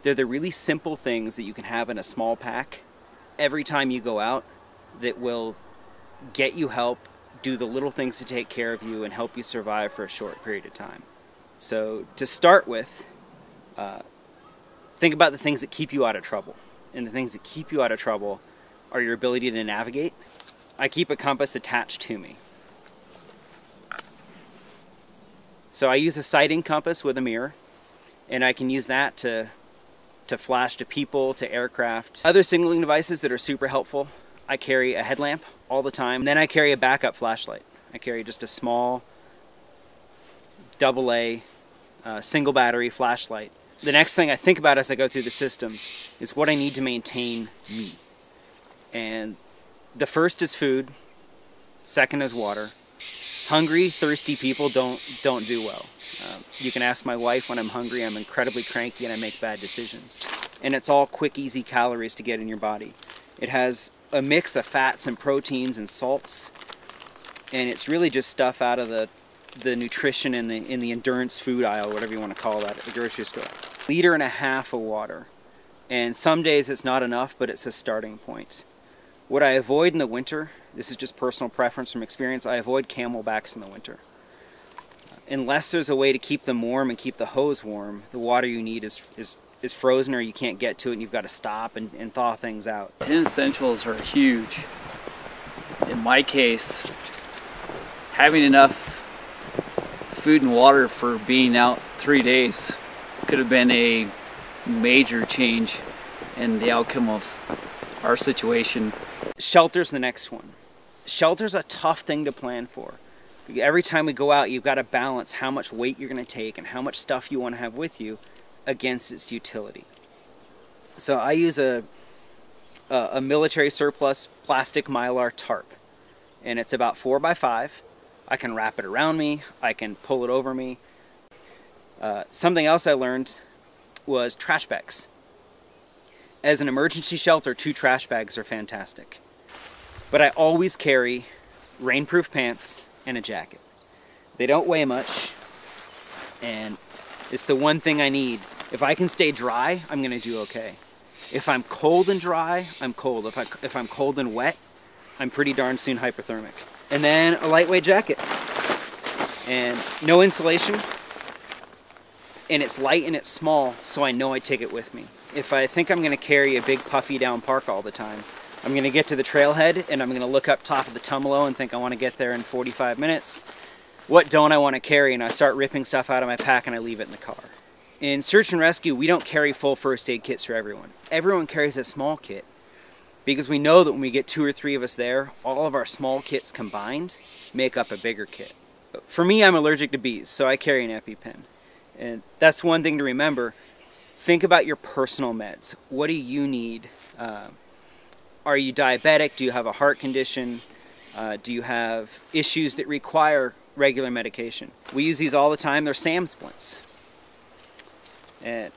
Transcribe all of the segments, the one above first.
They're the really simple things that you can have in a small pack every time you go out that will get you help, do the little things to take care of you, and help you survive for a short period of time. So to start with, think about the things that keep you out of trouble. And the things that keep you out of trouble are your ability to navigate. I keep a compass attached to me. So I use a sighting compass with a mirror, and I can use that to flash to people, to aircraft. Other signaling devices that are super helpful, I carry a headlamp all the time. And then I carry a backup flashlight. I carry just a small AA single battery flashlight. The next thing I think about as I go through the systems is what I need to maintain me. And the first is food, second is water. Hungry, thirsty people don't do well. You can ask my wife. When I'm hungry, I'm incredibly cranky and I make bad decisions. And it's all quick, easy calories to get in your body. It has a mix of fats and proteins and salts, and it's really just stuff out of the nutrition in the endurance food aisle, whatever you want to call that, at the grocery store. 1.5 liters of water, and some days it's not enough, but it's a starting point. What I avoid in the winter, this is just personal preference from experience, I avoid camelbacks in the winter. Unless there's a way to keep them warm and keep the hose warm, the water you need is frozen, or you can't get to it and you've got to stop and thaw things out. 10 essentials are huge. In my case, having enough food and water for being out 3 days could have been a major change in the outcome of our situation. Shelter's the next one. Shelter's a tough thing to plan for. Every time we go out, you've got to balance how much weight you're going to take and how much stuff you want to have with you against its utility. So I use a military surplus plastic Mylar tarp, and it's about 4 by 5. I can wrap it around me, I can pull it over me. Something else I learned was trash bags. As an emergency shelter, 2 trash bags are fantastic. But I always carry rainproof pants and a jacket. They don't weigh much, and it's the one thing I need. If I can stay dry, I'm going to do okay. If I'm cold and dry, I'm cold. If I'm cold and wet, I'm pretty darn soon hypothermic. And then a lightweight jacket. And no insulation. And it's light and it's small, so I know I take it with me. If I think I'm going to carry a big puffy down park all the time, I'm going to get to the trailhead and I'm going to look up top of the tumalo and think I want to get there in 45 minutes. What don't I want to carry? And I start ripping stuff out of my pack and I leave it in the car. In search and rescue, we don't carry full first aid kits for everyone. Everyone carries a small kit because we know that when we get 2 or 3 of us there, all of our small kits combined make up a bigger kit. For me, I'm allergic to bees, so I carry an EpiPen. And that's one thing to remember. Think about your personal meds. What do you need? Are you diabetic? Do you have a heart condition? Do you have issues that require regular medication? We use these all the time. They're SAM splints. And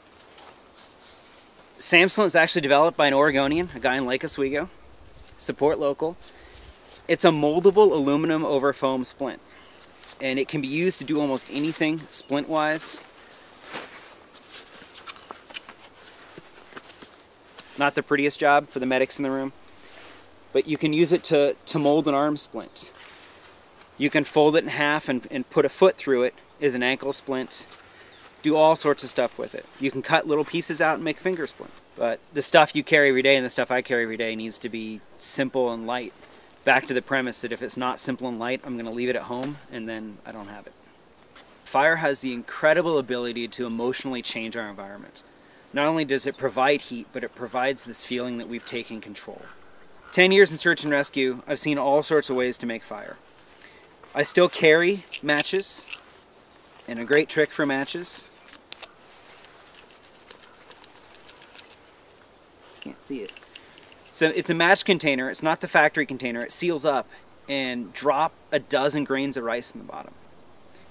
SAM splint is actually developed by an Oregonian, a guy in Lake Oswego. Support local. It's a moldable aluminum over foam splint, and it can be used to do almost anything splint-wise. Not the prettiest job for the medics in the room, but you can use it to mold an arm splint. You can fold it in half and put a foot through it as an ankle splint. Do all sorts of stuff with it. You can cut little pieces out and make finger splint. But the stuff you carry every day and the stuff I carry every day needs to be simple and light. Back to the premise that if it's not simple and light, I'm going to leave it at home and then I don't have it. Fire has the incredible ability to emotionally change our environment. Not only does it provide heat, but it provides this feeling that we've taken control. 10 years in search and rescue, I've seen all sorts of ways to make fire. I still carry matches, and a great trick for matches. Can't see it. So it's a match container. It's not the factory container. It seals up, and drop a dozen grains of rice in the bottom.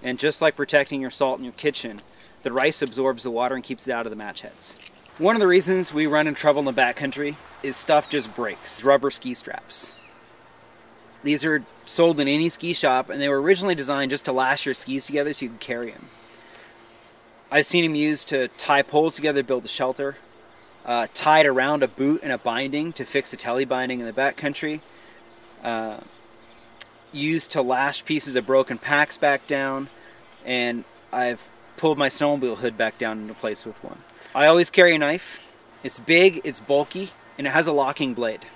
And just like protecting your salt in your kitchen, the rice absorbs the water and keeps it out of the match heads. One of the reasons we run into trouble in the backcountry is stuff just breaks. Rubber ski straps. These are sold in any ski shop, and they were originally designed just to lash your skis together so you could carry them. I've seen them used to tie poles together to build a shelter, tied around a boot and a binding to fix a telly binding in the backcountry, used to lash pieces of broken packs back down, and I've pulled my snowmobile hood back down into place with one. I always carry a knife. It's big, it's bulky, and it has a locking blade.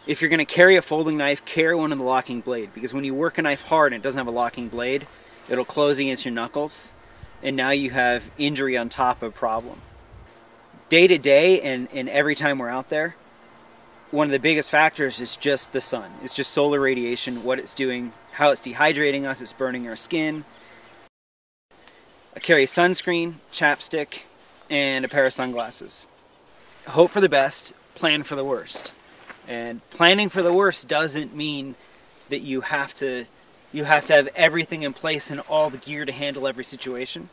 If you're going to carry a folding knife, carry one with a locking blade, because when you work a knife hard and it doesn't have a locking blade, it'll close against your knuckles, and now you have injury on top of problem. Day to day and every time we're out there, one of the biggest factors is just the sun. It's just solar radiation, what it's doing, how it's dehydrating us, it's burning our skin. I carry sunscreen, chapstick, and a pair of sunglasses. Hope for the best, plan for the worst. And planning for the worst doesn't mean that you have to have everything in place and all the gear to handle every situation.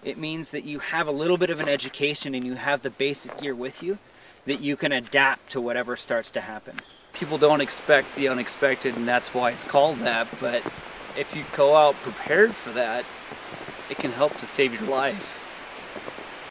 It means that you have a little bit of an education and you have the basic gear with you that you can adapt to whatever starts to happen. People don't expect the unexpected, and that's why it's called that, but if you go out prepared for that, it can help to save your life.